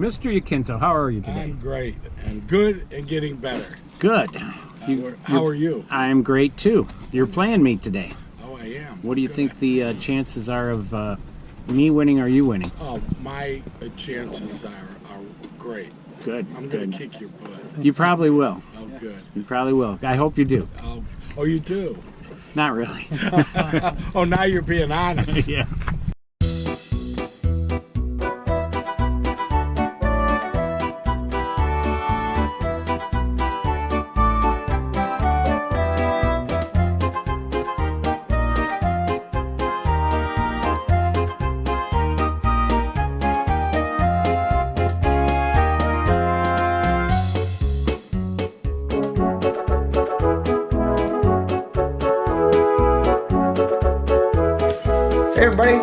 Mr. Yakinto, how are you today? I'm great and good and getting better. Good. How are you? I'm great too. You're playing me today. Oh, I am. What do you Good. think the chances are of me winning or you winning? Oh, my chances are great. Good. I'm going to kick your butt. You probably will. Oh, good. You probably will. I hope you do. Oh, you do? Not really. Oh, now you're being honest. Yeah. Hey everybody,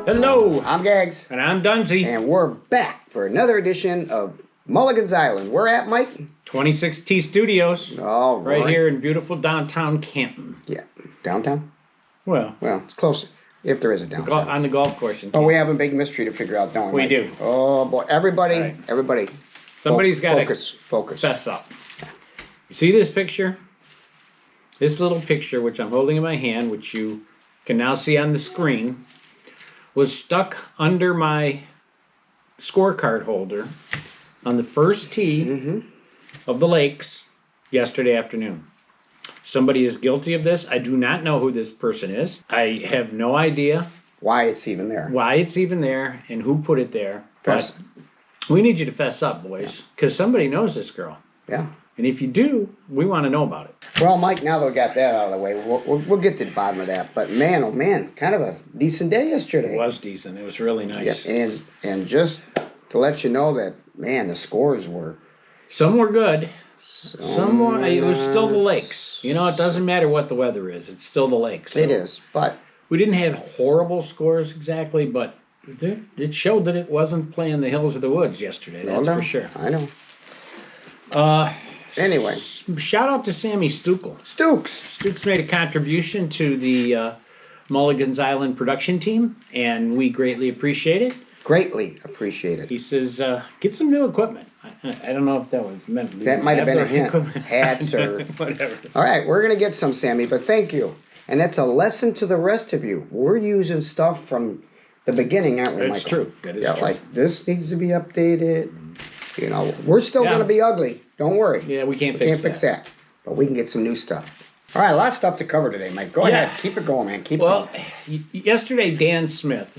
Hello. I'm Gags, And I'm Dunsey. and we're back for another edition of Mulligan's Island. We're at, Mike? 26T Studios. All Right here in beautiful downtown Canton. Yeah, downtown? Well, Well, it's close, if there is a downtown. on the golf course in Oh, Canton. we have a big mystery to figure out, don't we, We Mike? do. Oh, boy. Everybody, Right. everybody. Somebody's got to focus. fess up. You see this picture? This little picture, which I'm holding in my hand, which you can now see on the screen, was stuck under my scorecard holder on the first tee of the Lakes yesterday afternoon. Somebody is guilty of this. I do not know who this person is. I have no idea Why it's even there. why it's even there and who put it there. Fess. But we need you to fess up, boys, because somebody knows this girl. Yeah. And if you do, we want to know about it. Well, Mike, now that we got that out of the way, we'll get to the bottom of that. But man, oh man, kind of a decent day yesterday. It was decent. It was really nice. Yeah, and just to let you know that, man, the scores were... Some were good. Some were, it was still the Lakes. You know, it doesn't matter what the weather is. It's still the Lakes. So It is, but... we didn't have horrible scores exactly, but it showed that it wasn't playing the hills or the woods yesterday. That's no, for sure. I know. Anyway. Shout out to Sammy Stukel. Stooks. Stooks made a contribution to the Mulligan's Island production team, and we greatly appreciate it. Greatly appreciated. He says, get some new equipment. I don't know if that was meant. That might have been a hint. Equipment. Hats or... Whatever. All right, we're going to get some, Sammy, but thank you. And that's a lesson to the rest of you. We're using stuff from the beginning, aren't we, Michael? That's true. That is Yeah, true. like this needs to be updated. You know, we're still going to be ugly. Don't worry. Yeah, we can't Fix that. But we can get some new stuff. All right, a lot of stuff to cover today, Mike. Go ahead. Keep it going, man. Keep it Well, going. yesterday Dan Smith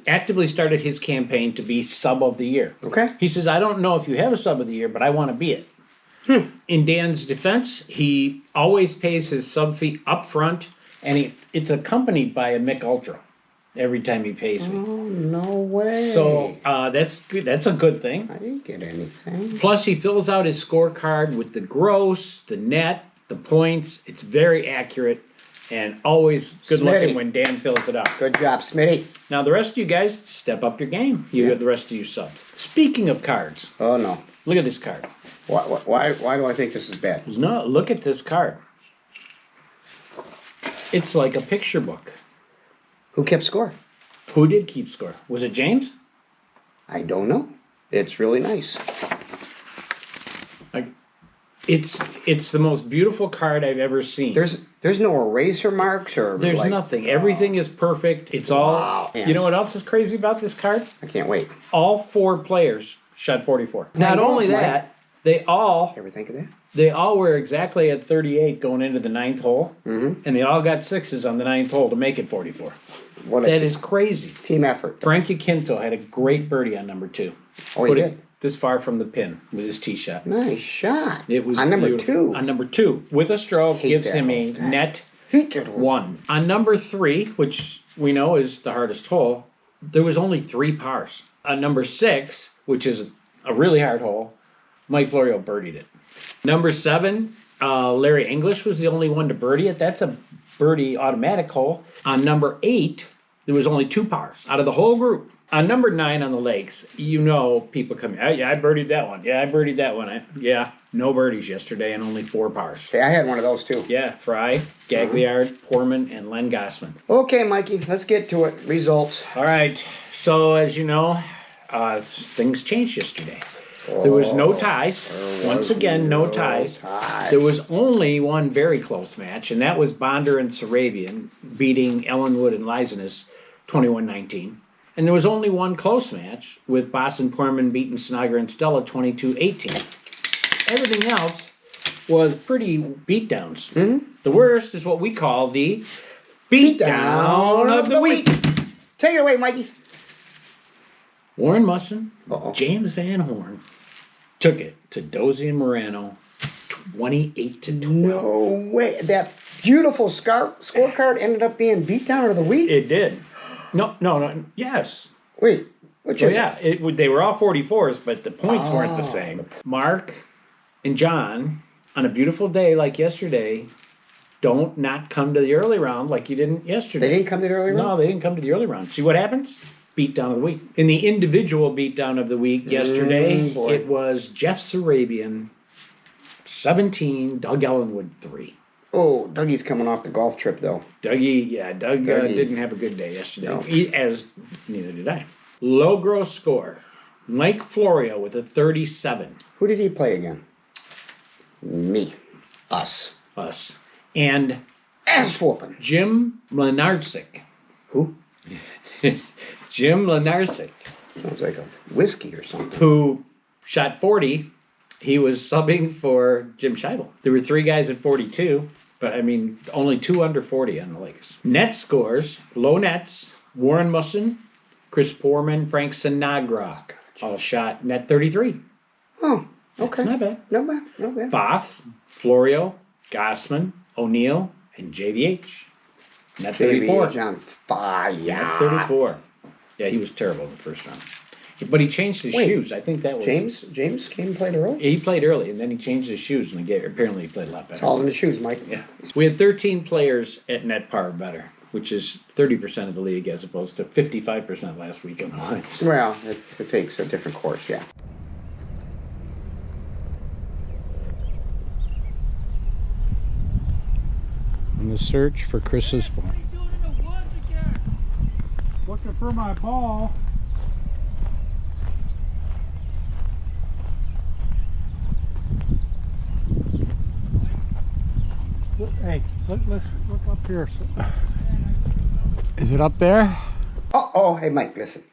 actively started his campaign to be sub of the year. Okay. He says, I don't know if you have a sub of the year, but I want to be it. In Dan's defense, he always pays his sub fee up front, and it's accompanied by a Mick Ultra every time he pays me. Oh, no way. So that's good. That's a good thing. I didn't get anything. Plus, he fills out his scorecard with the gross, the net, the points. It's very accurate and always good looking Smitty. when Dan fills it out. Good job, Smitty. Now, the rest of you guys, step up your game. You have the rest of you subs. Speaking of cards, Oh, no. look at this card. Why do I think this is bad? No, look at this card. It's like a picture book. Who kept score? Who did keep score? Was it James? I don't know. It's really nice. Like, it's the most beautiful card I've ever seen. There's no eraser marks or There's like, nothing. Everything is perfect. It's all. Wow. You know what else is crazy about this card? I can't wait. All 4 players shot 44. Not golf, only Mike. that, they all Ever think of that? were exactly at 38 going into the 9th hole, and they all got 6s on the 9th hole to make it 44. What a That is crazy. team effort. Frank Yakinto had a great birdie on number 2. Oh, he Put did. it this far from the pin with his tee shot. Nice shot. It was on number beautiful. 2. On number 2, with a stroke, Hate gives that him a hole. net Hate that hole. 1. On number 3, which we know is the hardest hole, there was only 3 pars. On number 6, which is a really hard hole, Mike Florio birdied it. Number 7, Larry English was the only one to birdie it. That's a birdie automatic hole. On number 8, there was only 2 pars out of the whole group. On number 9 on the Lakes, you know people come, yeah, I birdied that one. Yeah, I birdied that one. Yeah, no birdies yesterday and only 4 pars. Okay, I had one of those too. Yeah, Fry, Gagliard, Poorman, and Len Gossman. Okay, Mikey, let's get to it. Results. All right, so as you know, things changed yesterday. There was no ties. Once again, no ties. There was only one very close match, and that was Bonder and Sarabian beating Ellenwood and Lysanus 21-19. And there was only one close match with Boss and Portman beating Snogger and Stella 22-18. Everything else was pretty beatdowns. The worst is what we call the beatdown of the week. Take it away, Mikey. Warren Musson, James Van Horn took it to Dozie and Morano 28-12. No way. That beautiful scorecard ended up being beatdown of the week? It did. No, yes. Wait, which is it? They were all 44s, but the points weren't the same. Mark and John, on a beautiful day like yesterday, don't not come to the early round like you didn't yesterday. They didn't come to the early round? No, they didn't come to the early round. See what happens? Beatdown of the week. In the individual beatdown of the week yesterday, it was Jeff Sarabian 17, Doug Ellenwood 3. Oh, Dougie's coming off the golf trip, though. Doug didn't have a good day yesterday, as neither did I. Low gross score. Mike Florio with a 37. Who did he play again? Me. Us. And ass whooping. Jim Lenarczyk. Who? Jim Lenarczyk. Sounds like a whiskey or something. Who shot 40. He was subbing for Jim Scheibel. There were 3 guys at 42, but I mean, only 2 under 40 on the Lakers. Net scores, low nets, Warren Musson, Chris Porman, Frank Sinagra, all shot net 33. Oh, okay. That's not bad. No bad. Boss, Florio, Gossman, O'Neill, and JVH. Net 34. JVH on fire. Net 34. Yeah, he was terrible in the first round. But he changed his shoes. I think that was... James came and played early? He played early, and then he changed his shoes, and apparently he played a lot better. It's all in the shoes, Mike. Yeah. We had 13 players at net par better, which is 30% of the league as opposed to 55% last weekend. Well, it takes a different course, yeah. In the search for Chris's ball. What are you doing in the woods again? Looking for my ball. Hey, let's look up here. Is it up there? Oh, hey, Mike, listen.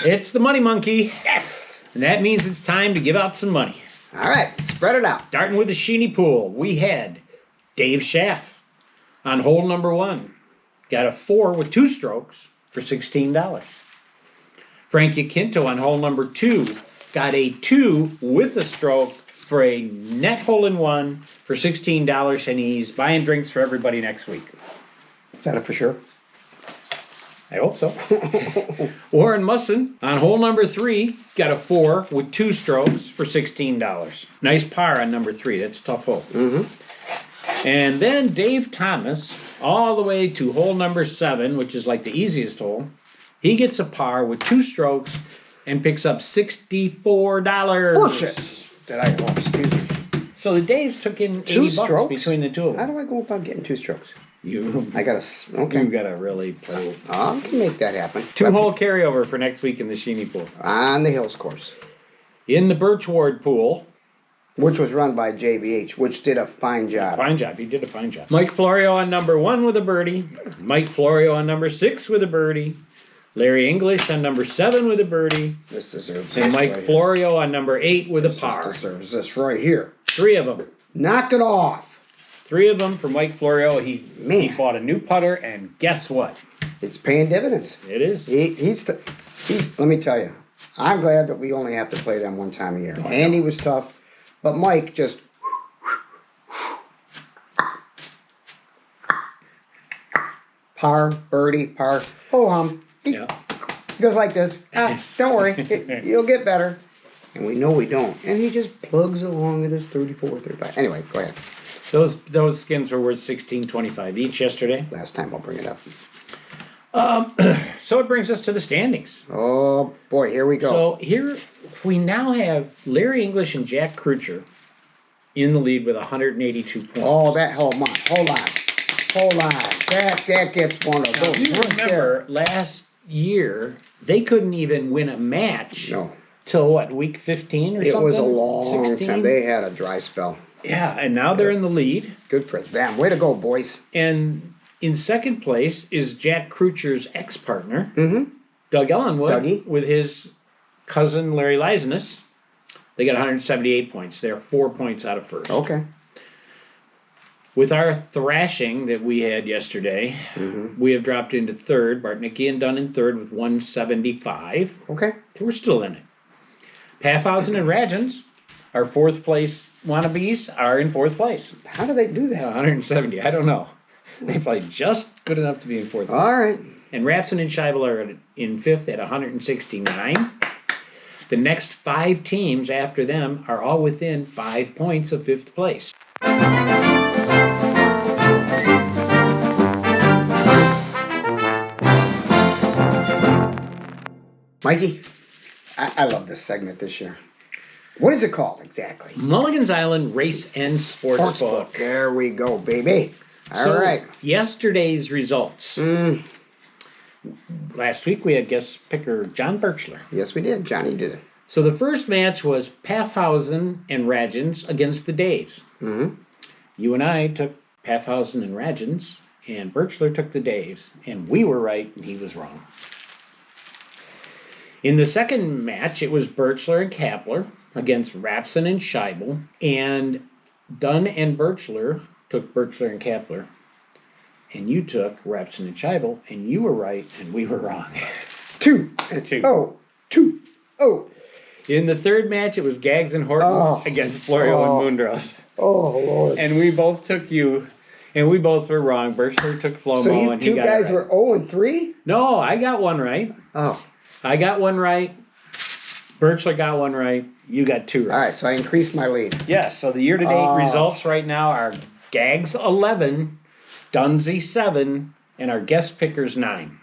It's the Money Monkey. Yes! And that means it's time to give out some money. All right, spread it out. Starting with the Sheeny Pool, we had Dave Schaff on hole number 1. Got a 4 with 2 strokes for $16. Frank Yaquinto on hole number 2 got a 2 with a stroke for a net hole-in-one for $16, and he's buying drinks for everybody next week. Is that a for sure? I hope so. Warren Musson on hole number 3 got a 4 with 2 strokes for $16. Nice par on number 3. That's a tough hole. And then Dave Thomas all the way to hole number 7, which is like the easiest hole. He gets a par with 2 strokes and picks up $64. Bullshit. Excuse me. So the Daves took in 80 bucks between the two of How them. do I go about getting 2 strokes? You gotta really play. I can make that happen. 2-hole carryover for next week in the Sheeny Pool. On the Hills course. In the Birchward Pool. Which was run by JVH, which did a fine job. Fine job. He did a fine job. Mike Florio on number 1 with a birdie. Mike Florio on number 6 with a birdie. Larry English on number 7 with a birdie. This deserves And this Mike right Florio on number 8 with a here. par. This deserves this right here. 3 of them. Knocked it off. 3 of them for Mike Florio. He Man. bought a new putter, and guess what? It's paying dividends. It is. He's. Let me tell you, I'm glad that we only have to play them one time a year. Andy was tough, but Mike just. Par, birdie, par, ho hum. Yeah. He goes like this. Don't worry, you'll get better. And we know we don't. And he just plugs along at his 34, 35. Anyway, go ahead. Those skins were worth $16.25 each yesterday. Last time I'll bring it up. So it brings us to the standings. Oh boy, here we go. So here we now have Larry English and Jack Krucher in the lead with 182 points. Oh, hold on. hold on. That gets one of Now, those. if you right there. remember, last year, they couldn't even win a match No, till what, week 15 or it something? was a long 16? time. They had a dry spell. Yeah, and now they're in the lead. Good for them. Way to go, boys. And in second place is Jack Croucher's ex-partner, Mm-hmm. Doug Ellenwood, Dougie. with his cousin Larry Leisenus. They got 178 points. They're 4 points out of first. Okay. With our thrashing that we had yesterday, we have dropped into third. Bartnicki and Dunn in third with 175. Okay. We're still in it. Paffhausen and Radgens, our fourth place wannabes, are in fourth place. How do they do that? 170. I don't know. They played just good enough to be in fourth place. All right. And Rapson and Scheibel are in fifth at 169. The next 5 teams after them are all within 5 points of fifth place. Mikey, I love this segment this year. What is it called exactly? Mulligan's Island Race and Sportsbook. There we go, baby. All right. Yesterday's results. Last week we had guest picker John Birchler. Yes, we did. Johnny did it. So the first match was Paffhausen and Radgens against the Daves. Mm-hmm. You and I took Paffhausen and Radgens, and Birchler took the Daves, and we were right and he was wrong. In the second match, it was Birchler and Kapler against Rapson and Scheibel, and Dunn and Birchler took Birchler and Kapler, and you took Rapson and Scheibel, and you were right and we were wrong. 2. 2. Oh. 2. Oh. In the third match, it was Gags and Horton against Florio and Mundros. Oh, Lord. And we both took you, and we both were wrong. Birchler took Flomo, So you and he two got guys it right. were 0 and 3? No, I got one right. Oh. I got one right. Birchler got one right. You got 2 right. All right, so I increased my lead. Yes, so the year-to-date results right now are Gags 11, Dunsey 7, and our guest pickers 9.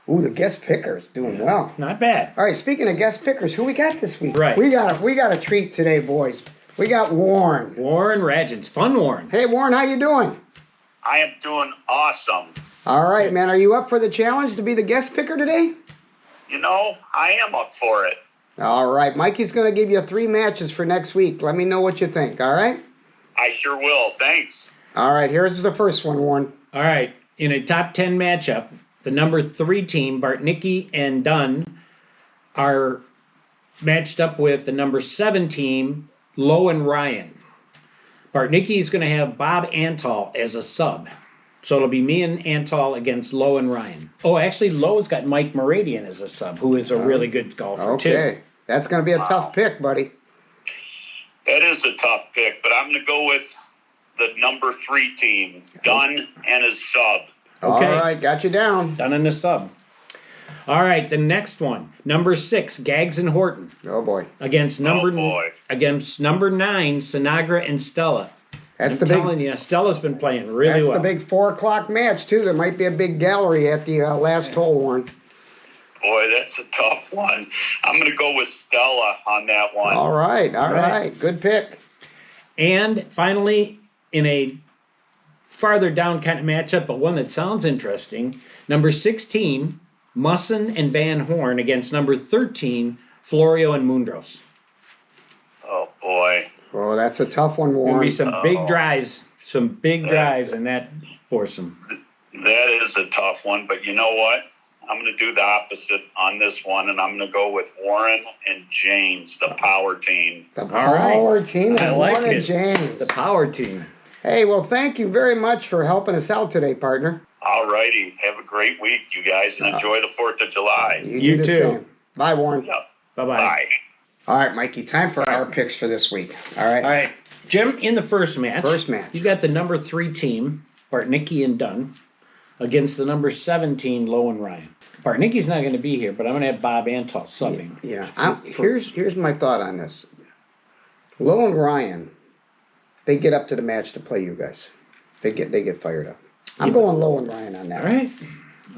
Ooh, the guest picker's doing well. Not bad. All right, speaking of guest pickers, who we got this week? Right. We got a treat today, boys. We got Warren. Warren Radgens. Fun Warren. Hey, Warren, how you doing? I am doing awesome. All right, man. Are you up for the challenge to be the guest picker today? You know, I am up for it. All right. Mikey's going to give you 3 matches for next week. Let me know what you think, all right? I sure will. Thanks. All right, here's the first one, Warren. All right, in a top 10 matchup, the number 3 team, Bartnicki and Dunn, are matched up with the number 7 team, Lowe and Ryan. Bartnicki is going to have Bob Antal as a sub. So it'll be me and Antal against Lowe and Ryan. Oh, actually, Lowe's got Mike Moradian as a sub, who is a really good golfer, too. Okay. That's going to be a tough pick, buddy. That is a tough pick, but I'm going to go with the number 3 team, Dunn and his sub. Okay. All right, got you down. Done in the sub. All right, the next one, number 6, Gags and Horton Oh, boy. against number boy. against number 9, Sinagra and Stella. That's I'm the big... telling you, Stella's been playing really That's well. the big 4 o'clock match, too. There might be a big gallery at the last hole, Warren. Boy, that's a tough one. I'm going to go with Stella on that one. All right. right. Good pick. And finally, in a farther down kind of matchup, but one that sounds interesting, number 16, Musson and Van Horn against number 13, Florio and Mundros. Oh, boy. Oh, that's a tough one, There'll Warren. be some big drives in that foursome. That is a tough one, but you know what? I'm going to do the opposite on this one, and I'm going to go with Warren and James, the power team. The power team I and like Warren and it. James. The power team. Hey, well, thank you very much for helping us out today, partner. All righty. Have a great week, you guys, and enjoy the 4th of July. do You the too. same. Bye, Warren. Yep. Bye-bye. Bye. All right, Mikey, time for our picks for this week. All right. All right. Jim, in the first match. You got the number 3 team, Bartnicki and Dunn, against the number 17, Lowe and Ryan. Bartnicki's not going to be here, but I'm going to have Bob Antal subbing. Yeah. Here's my thought on this. Lowe and Ryan, they get up to the match to play you guys. They get fired up. I'm going Lowe and Ryan on that. All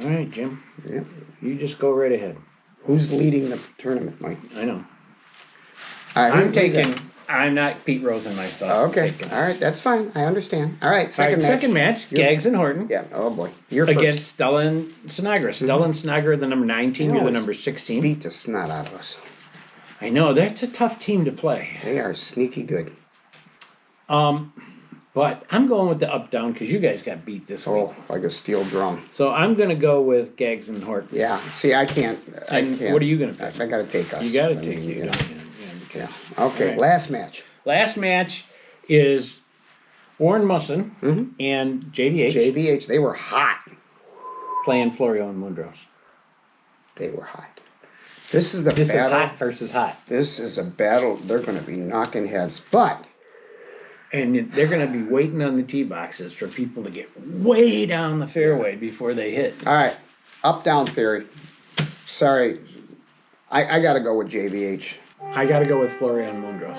right, Jim. Yeah. You just go right ahead. Who's leading the tournament, Mike? I know. All right, I'm not Pete Rosen myself. Okay, all right, that's fine. I understand. All right, Second match, You're- Gags and Horton. Yeah. Oh boy, you're Against Stella and Sinagra. Stella and Sinagra, the number 9 team. They You're the always number 16. Beat the snot out of us. I know that's a tough team to play. They are sneaky good. But I'm going with the up down because you guys got beat this week. Oh, like a steel drum. So I'm going to go with Gags and Horton. Yeah. See, I can't. I And can't. what are you going to pick? I got to take us. You got to I take mean, you. know. Yeah. Yeah. Okay. Right. Last match. Last match is Warren Musson Mhm. and JVH JVH. They were hot. playing Florio and Mundros. They were hot. This is the This battle. is hot versus hot. This is a battle. They're going to be knocking heads, but. And they're going to be waiting on the tee boxes for people to get way down the fairway before they hit. All right, up down theory. Sorry, I got to go with JVH. I got to go with Florio and Mundros.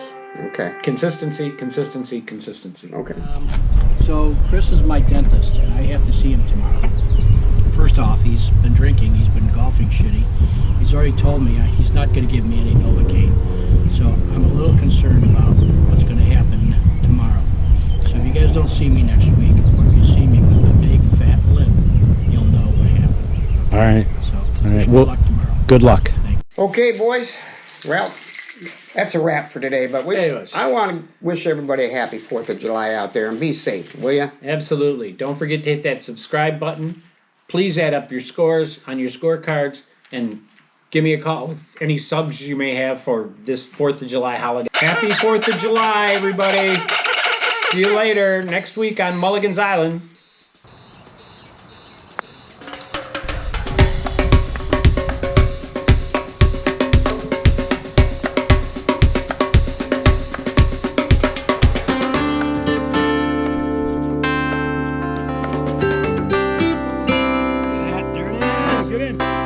Okay. Consistency. Okay. So Chris is my dentist, and I have to see him tomorrow. First off, he's been drinking, he's been golfing shitty. He's already told me he's not going to give me any Novocaine. So I'm a little concerned about what's going to happen tomorrow. So if you guys don't see me next week, or if you see me with a big fat lip, you'll know what happened. All right. So right, wish me well- luck tomorrow. Good luck. Okay, boys. Well, that's a wrap for today. But Anyways. I want to wish everybody a happy 4th of July out there and be safe, will you? Absolutely. Don't forget to hit that subscribe button. Please add up your scores on your scorecards and give me a call with any subs you may have for this 4th of July holiday. Happy 4th of July, everybody. See you later next week on Mulligan's Island. There it is. Get in.